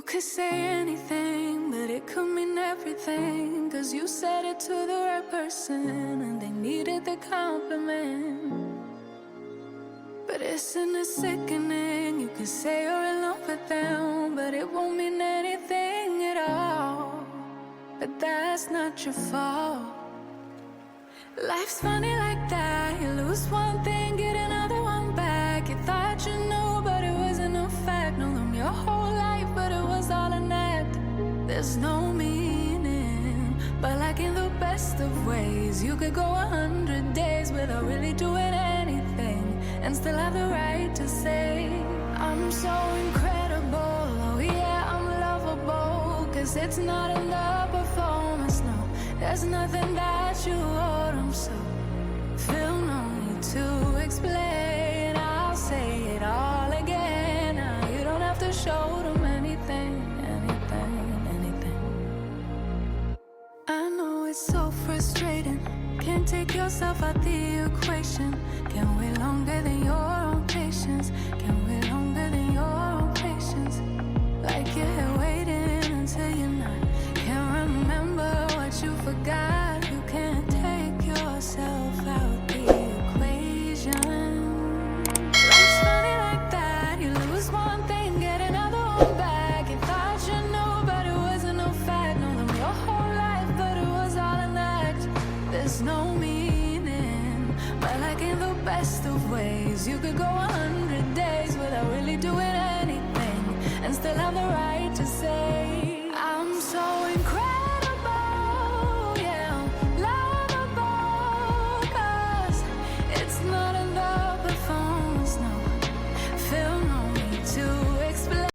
could say anything, but it could mean everything, 'cause you said it to the right person and they needed the compliment. But isn't it sickening? You could say you're in love with them, but it won't mean anything at all. But that's not your fault. Life's funny like that. You lose one thing, get another one back. You thought you knew, but it wasn't a fact. Know them your whole life, but it was all an act. There's no meaning, but like in the best of ways, you could go 100 days without really doing anything and still have the right to say, I'm so incredible, oh yeah, I'm lovable. 'Cause it's not in the performance, no, there's nothing that you owe them. So feel no need to explain, I'll say it all again. Now you don't have to show them anything. I know it's so frustrating, can't take yourself out the equation. Can't wait longer than your own patience. Can't wait longer than your own patience. Like you're here waiting until you're not. Can't remember what you forgot. You can't take yourself out the equation. Life's funny like that. You lose one thing, get another one back. You thought you knew, but it wasn't a fact. Know them your whole life, but it was all an act. There's no meaning, but like in the best of ways, you could go 100 days without really doing anything and still have the right